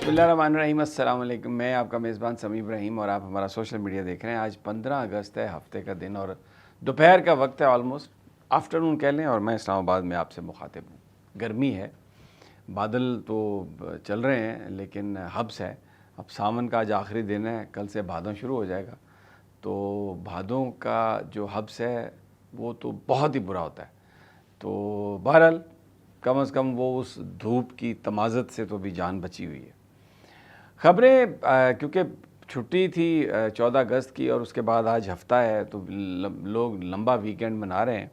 बिस्मिल्लाहिर्रहमानिर्रहीम, अस्सलाम वालेकुम। मैं आपका मेज़बान समी इब्राहिम और आप हमारा सोशल मीडिया देख रहे हैं। आज 15 अगस्त है, हफ्ते का दिन और दोपहर का वक्त है, ऑलमोस्ट आफ्टरनून कह लें, और मैं इस्लामाबाद में आपसे मुखातिब हूँ। गर्मी है, बादल तो चल रहे हैं लेकिन हब्स है। अब सावन का आज आखिरी दिन है, कल से भादों शुरू हो जाएगा। तो भादों का जो हब्स है वो तो बहुत ही बुरा होता है। तो बहरहाल कम से कम वो उस धूप की तमाज़त से तो भी जान बची हुई है। ख़बरें क्योंकि छुट्टी थी 14 अगस्त की और उसके बाद आज हफ्ता है, तो लोग लंबा वीकेंड मना रहे हैं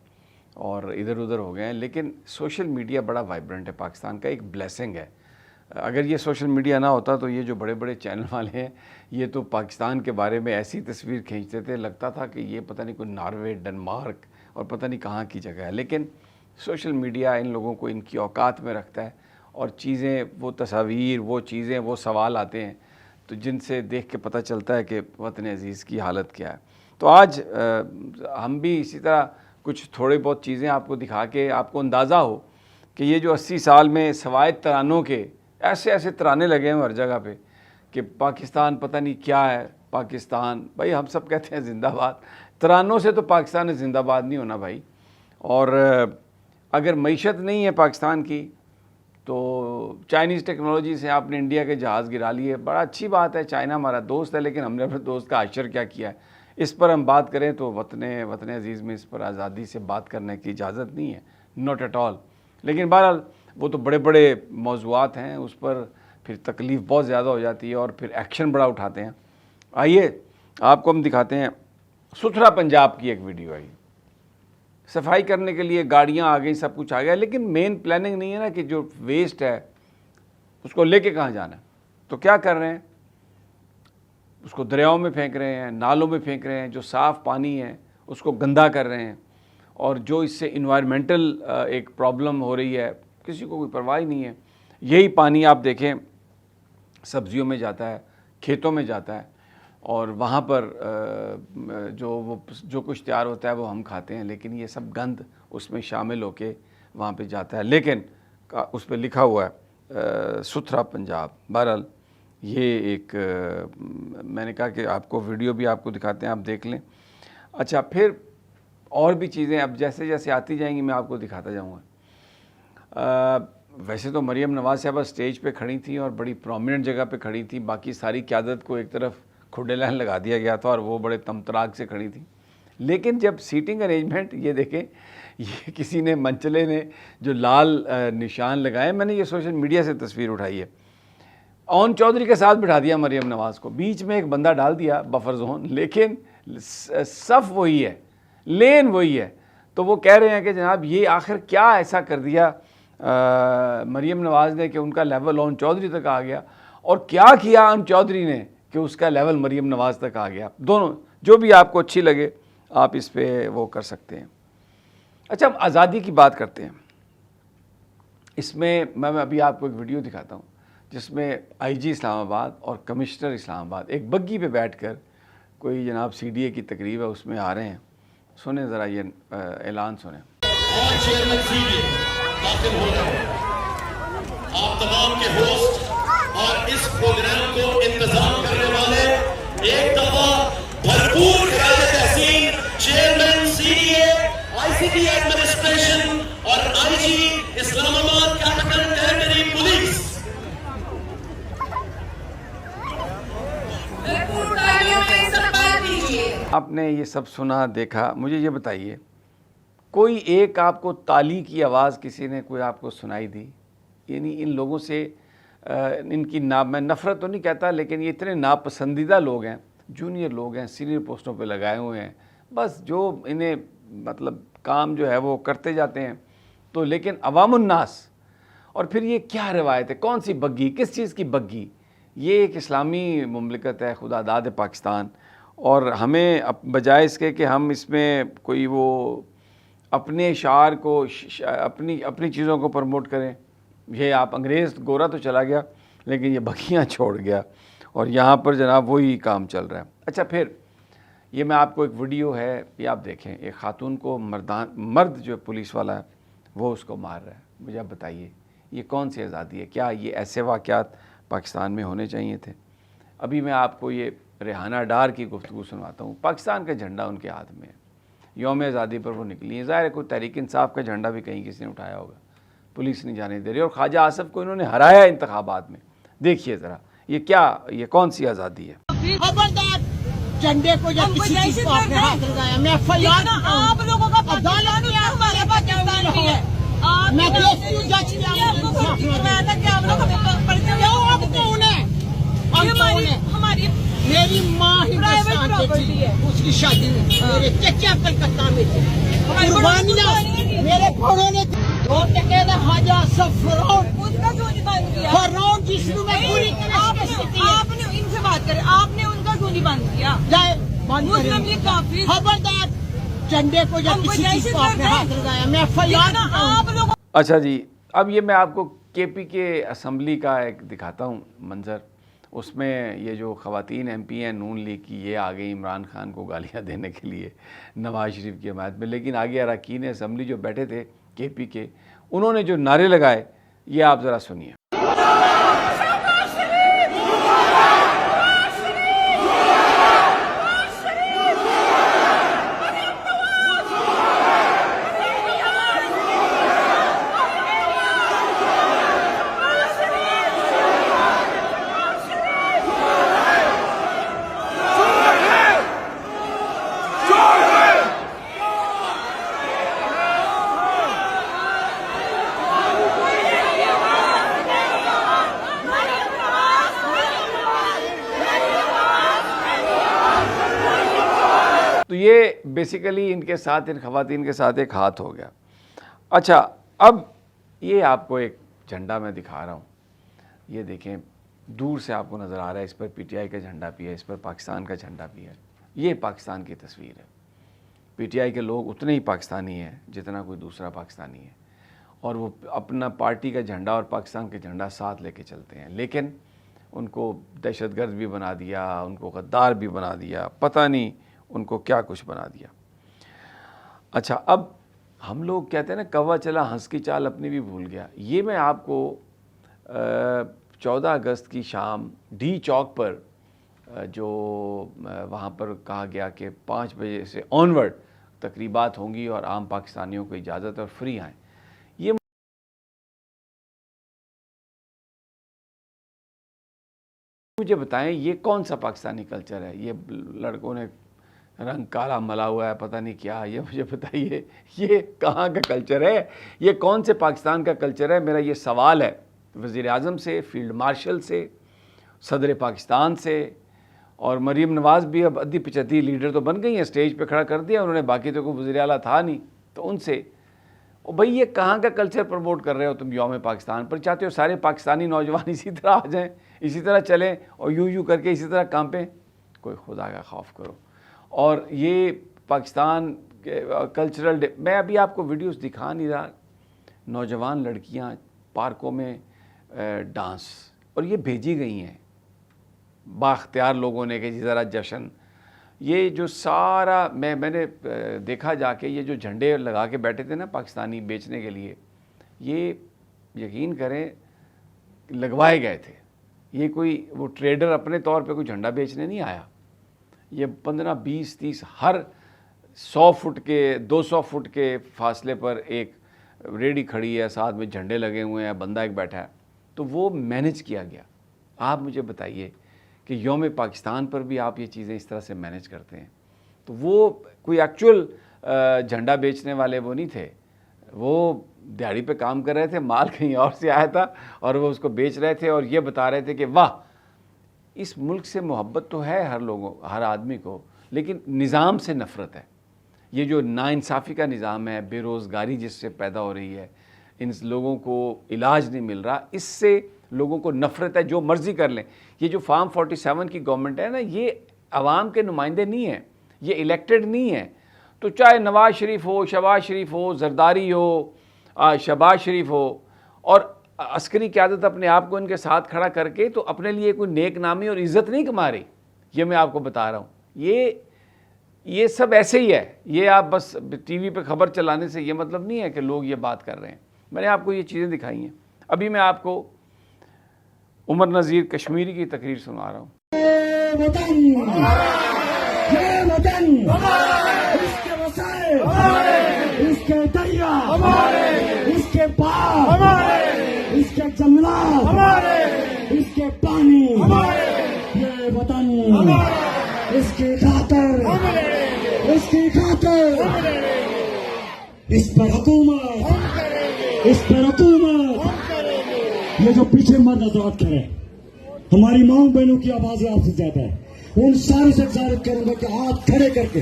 और इधर उधर हो गए हैं। लेकिन सोशल मीडिया बड़ा वाइब्रेंट है, पाकिस्तान का एक ब्लेसिंग है। अगर ये सोशल मीडिया ना होता तो ये जो बड़े बड़े चैनल वाले हैं ये तो पाकिस्तान के बारे में ऐसी तस्वीर खींचते थे, लगता था कि ये पता नहीं कोई नॉर्वे, डेनमार्क और पता नहीं कहाँ की जगह है। लेकिन सोशल मीडिया इन लोगों को इनकी औकात में रखता है और चीज़ें, वो तस्वीर, वो चीज़ें, वो सवाल आते हैं तो जिनसे देख के पता चलता है कि वतन अज़ीज़ की हालत क्या है। तो आज हम भी इसी तरह कुछ थोड़ी बहुत चीज़ें आपको दिखा के आपको अंदाज़ा हो कि ये जो 80 साल में सवायद तरानों के ऐसे ऐसे तराने लगे हैं हर जगह पे कि पाकिस्तान पता नहीं क्या है। पाकिस्तान भाई, हम सब कहते हैं जिंदाबाद, तरानों से तो पाकिस्तान जिंदाबाद नहीं होना भाई। और अगर मईशत नहीं है पाकिस्तान की तो चाइनीज़ टेक्नोलॉजी से आपने इंडिया के जहाज़ गिरा लिए, बड़ा अच्छी बात है। चाइना हमारा दोस्त है, लेकिन हमने अपने दोस्त का आश्चर्य क्या किया है, इस पर हम बात करें तो वतन अज़ीज़ में इस पर आज़ादी से बात करने की इजाज़त नहीं है, नॉट एट ऑल। लेकिन बहरहाल वो तो बड़े बड़े मौज़ूआत हैं, उस पर फिर तकलीफ़ बहुत ज़्यादा हो जाती है और फिर एक्शन बड़ा उठाते हैं। आइए आपको हम दिखाते हैं, सुथरा पंजाब की एक वीडियो आई। सफाई करने के लिए गाड़ियाँ आ गई, सब कुछ आ गया, लेकिन मेन प्लानिंग नहीं है ना कि जो वेस्ट है उसको लेके कहाँ जाना है। तो क्या कर रहे हैं, उसको दरियाओं में फेंक रहे हैं, नालों में फेंक रहे हैं। जो साफ़ पानी है उसको गंदा कर रहे हैं और जो इससे इन्वायरमेंटल एक प्रॉब्लम हो रही है, किसी को कोई परवाह ही नहीं है। यही पानी आप देखें सब्जियों में जाता है, खेतों में जाता है और वहाँ पर जो कुछ तैयार होता है वो हम खाते हैं, लेकिन ये सब गंद उसमें शामिल होके वहाँ पे जाता है। लेकिन उस पर लिखा हुआ है सुथरा पंजाब। बहरहाल ये एक मैंने कहा कि आपको वीडियो भी आपको दिखाते हैं, आप देख लें। अच्छा, फिर और भी चीज़ें अब जैसे जैसे आती जाएंगी मैं आपको दिखाता जाऊँगा। वैसे तो मरीम नवाज़ साहबा स्टेज पे खड़ी थी और बड़ी प्रोमिनेंट जगह पे खड़ी थी, बाकी सारी क़यादत को एक तरफ खुडे लाइन लगा दिया गया था और वो बड़े तमतराक से खड़ी थी। लेकिन जब सीटिंग अरेंजमेंट, ये देखें, ये किसी ने, मंचले ने जो लाल निशान लगाए, मैंने ये सोशल मीडिया से तस्वीर उठाई है, ओन चौधरी के साथ बिठा दिया मरीम नवाज़ को, बीच में एक बंदा डाल दिया बफर जोन, लेकिन सफ़ वही है, लेन वही है। तो वो कह रहे हैं कि जनाब ये आखिर क्या ऐसा कर दिया मरीम नवाज़ ने कि उनका लेवल ओन चौधरी तक आ गया, और क्या किया ओन चौधरी ने कि उसका लेवल मरीम नवाज़ तक आ गया। दोनों जो भी आपको अच्छी लगे आप इस पे वो कर सकते हैं। अच्छा, हम आज़ादी की बात करते हैं। इसमें मैं अभी आपको एक वीडियो दिखाता हूँ जिसमें आईजी इस्लामाबाद और कमिश्नर इस्लामाबाद एक बग्गी पे बैठकर कोई जनाब सीडीए की तकरीब है उसमें आ रहे हैं। सुने ज़रा ये ऐलान सुने। आप तमाम के होस्ट और इस प्रोग्राम को इंतजाम करने वाले एक दफा भरपूर ख्याल तहसीन, चेयरमैन सीडीए, आईसीटी एडमिनिस्ट्रेशन और IG Islamabad capital territory police. आपने ये सब सुना, देखा, मुझे ये बताइए, कोई एक आपको ताली की आवाज़ किसी ने कोई आपको सुनाई दी? यानी इन लोगों से इनकी मैं नफ़रत तो नहीं कहता, लेकिन ये इतने नापसंदीदा लोग हैं, जूनियर लोग हैं, सीनियर पोस्टों पे लगाए हुए हैं, बस जो इन्हें मतलब काम जो है वो करते जाते हैं। तो लेकिन अवामुन्नास, और फिर ये क्या रवायत है, कौन सी बग्गी, किस चीज़ की बग्गी? ये एक इस्लामी मुमलिकत है, खुदादाद है पाकिस्तान, और हमें बजाय इसके कि हम इसमें कोई वो अपने शार को, अपनी चीज़ों को प्रमोट करें, ये आप अंग्रेज़ गोरा तो चला गया लेकिन ये बगियाँ छोड़ गया और यहाँ पर जनाब वही काम चल रहा है। अच्छा, फिर ये मैं आपको एक वीडियो है, ये आप देखें, एक खातून को मर्द जो पुलिस वाला है वो उसको मार रहा है। मुझे आप बताइए ये कौन सी आज़ादी है? क्या ये ऐसे वाक़यात पाकिस्तान में होने चाहिए थे। अभी मैं आपको ये रेहाना डार की गुफ्तगू सुनाता हूँ। पाकिस्तान का झंडा उनके हाथ में है, यौम आज़ादी पर वो निकली है। ज़ाहिर है कोई तहरीक इंसाफ का झंडा भी कहीं किसी ने उठाया होगा, पुलिस नहीं जाने दे रही। और ख्वाजा आसफ को इन्होंने हराया इंतखाबात में। देखिए ज़रा ये क्या, ये कौन सी आज़ादी है। खबरदार झंडे को या किसी चीज को आपने हाथ लगाया, मैं FIR आप लोगों का पाकिस्तान है, हमारा पाकिस्तान भी है। मैं देखती हूँ जज ने आपको करवाया था कि आप लोग हमें परिचय दो। आप कौन है? आप कौन है? हमारी मेरी माँ हिंदुस्तान से प्रॉपर्टी है। थी, उसकी शादी में मेरे चचा कलकत्ता में थे। कुर्बानियाँ मेरे घोड़ों ने और कहते ख्वाजा आसफ फरौन, उसका क्यों नहीं बंद किया? फरौन जिसमें मैं पूरी आपने इनसे बात करें, आपने उनका क्यों नहीं बंद किया? जाए मुस्लिम लीग काफी। खबरदार झंडे को या किसी चीज को आपने हाथ लगाया, मैं FIR आप लोग अच्छा जी, अब ये मैं आपको KP के असम्बली का एक दिखाता हूँ मंज़र। उसमें ये जो ख़वातीन MP हैं नून लीग की, ये आ गई इमरान खान को गालियाँ देने के लिए नवाज़ शरीफ की हमायत में। लेकिन आगे अरकान असम्बली जो बैठे थे KP के, उन्होंने जो नारे लगाए ये आप ज़रा सुनिए। तो ये बेसिकली इनके साथ, इन ख़वातीन के साथ एक हाथ हो गया। अच्छा, अब ये आपको एक झंडा मैं दिखा रहा हूँ, ये देखें दूर से आपको नज़र आ रहा है, इस पर PTI का झंडा भी है, इस पर पाकिस्तान का झंडा भी है। ये पाकिस्तान की तस्वीर है। PTI के लोग उतने ही पाकिस्तानी हैं जितना कोई दूसरा पाकिस्तानी है, और वो अपना पार्टी का झंडा और पाकिस्तान का झंडा साथ लेके चलते हैं। लेकिन उनको दहशतगर्द भी बना दिया, उनको गद्दार भी बना दिया, पता नहीं उनको क्या कुछ बना दिया। अच्छा, अब हम लोग कहते हैं ना कौवा चला हंस की चाल अपनी भी भूल गया। ये मैं आपको 14 अगस्त की शाम D चौक पर जो वहाँ पर कहा गया कि 5 बजे से ऑनवर्ड तकरीबात होंगी और आम पाकिस्तानियों को इजाज़त और फ्री आएँ। ये मुझे बताएं ये कौन सा पाकिस्तानी कल्चर है? ये लड़कों ने रंग काला मला हुआ है, पता नहीं क्या, ये मुझे बताइए ये कहाँ का कल्चर है? ये कौन से पाकिस्तान का कल्चर है? मेरा ये सवाल है वज़ीर आज़म से, फील्ड मार्शल से, सदर पाकिस्तान से। और मरीम नवाज़ भी अब अद्दी पिचती लीडर तो बन गई हैं, स्टेज पे खड़ा कर दिया उन्होंने, बाकी तो कोई वज़ीर आला था नहीं। तो उनसे ओ भाई ये कहाँ का कल्चर प्रमोट कर रहे हो तुम यौम पाकिस्तान पर? चाहते हो सारे पाकिस्तानी नौजवान इसी तरह आ जाएं, इसी तरह चलें और यूं करके इसी तरह कांपें? कोई खुदा का खौफ करो। और ये पाकिस्तान के कल्चरल डे, मैं अभी आपको वीडियोस दिखा नहीं रहा, नौजवान लड़कियां पार्कों में डांस, और ये भेजी गई हैं बाख्तियार लोगों ने कि जी ज़रा जश्न। ये जो सारा मैंने देखा जाके, ये जो झंडे लगा के बैठे थे ना पाकिस्तानी बेचने के लिए, ये यकीन करें लगवाए गए थे। ये कोई वो ट्रेडर अपने तौर पे कोई झंडा बेचने नहीं आया। ये 15, 20, 30 हर 100 फुट के 200 फुट के फासले पर एक रेडी खड़ी है, साथ में झंडे लगे हुए हैं, बंदा एक बैठा है। तो वो मैनेज किया गया। आप मुझे बताइए कि यौम पाकिस्तान पर भी आप ये चीज़ें इस तरह से मैनेज करते हैं? तो वो कोई एक्चुअल झंडा बेचने वाले वो नहीं थे, वो दिहाड़ी पे काम कर रहे थे, माल कहीं और से आया था और वो उसको बेच रहे थे और ये बता रहे थे कि वाह, इस मुल्क से मोहब्बत तो है हर लोगों, हर आदमी को, लेकिन निज़ाम से नफ़रत है। ये जो नाइंसाफ़ी का निज़ाम है, बेरोज़गारी जिससे पैदा हो रही है, इन लोगों को इलाज नहीं मिल रहा, इससे लोगों को नफ़रत है, जो मर्ज़ी कर लें। ये जो फार्म 47 की गवर्नमेंट है ना, ये आवाम के नुमाइंदे नहीं हैं, ये इलेक्टेड नहीं है। तो चाहे नवाज़ शरीफ हो, शहबाज शरीफ हो, जरदारी हो, शहबाज शरीफ हो, और अस्करी क़यादत अपने आप को इनके साथ खड़ा करके तो अपने लिए कोई नेक नामी और इज़्ज़त नहीं कमा रही। ये मैं आपको बता रहा हूँ, ये सब ऐसे ही है। ये आप बस TV पे खबर चलाने से ये मतलब नहीं है कि लोग ये बात कर रहे हैं। मैंने आपको ये चीज़ें दिखाई हैं। अभी मैं आपको उमर नज़ीर कश्मीरी की तकरीर सुना रहा हूँ। वतन, ये वतन, इसके वसाइल, इसके दरिया, इसके पार, इसके जंगलात, इसके पानी, ये वतन, इसकी खातर, इस पर हुकूमत, ये जो पीछे मर्द हजरात खड़े, हमारी माओ बहनों की आवाजें आपसे ज्यादा है। उन सारों से गुजारिश करूंगा कि हाथ खड़े करके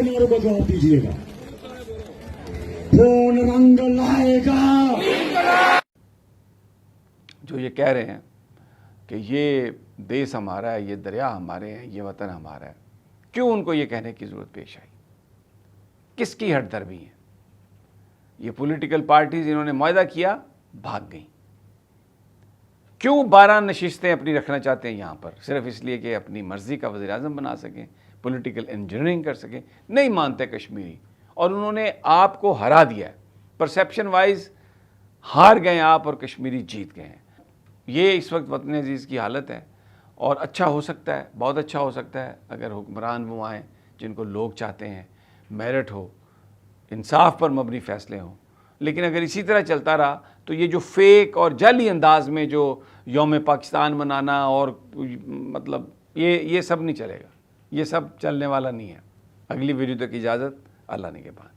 नारों का जवाब दीजिएगा। कौन रंग लाएगा? जो ये कह रहे हैं कि ये देश हमारा है, ये दरिया हमारे हैं, ये वतन हमारा है, क्यों उनको ये कहने की ज़रूरत पेश आई? किसकी हटदर्मी है? ये पॉलिटिकल पार्टीज इन्होंने मुआहदा किया, भाग गई। क्यों 12 नशिस्तें अपनी रखना चाहते हैं यहाँ पर? सिर्फ इसलिए कि अपनी मर्ज़ी का वज़ीर आज़म बना सकें, पॉलिटिकल इंजीनियरिंग कर सकें। नहीं मानते कश्मीरी, और उन्होंने आपको हरा दिया है। परसेप्शन वाइज हार गए आप और कश्मीरी जीत गए हैं। ये इस वक्त वतन अजीज़ की हालत है। और अच्छा हो सकता है, बहुत अच्छा हो सकता है अगर हुक्मरान वो आएँ जिनको लोग चाहते हैं, मेरिट हो, इंसाफ पर मबनी फ़ैसले हों। लेकिन अगर इसी तरह चलता रहा तो ये जो फेक और जाली अंदाज में जो यौम पाकिस्तान मनाना और मतलब ये सब नहीं चलेगा, ये सब चलने वाला नहीं है। अगली वीडियो तक इजाज़त, अल्लाह ने के बाद।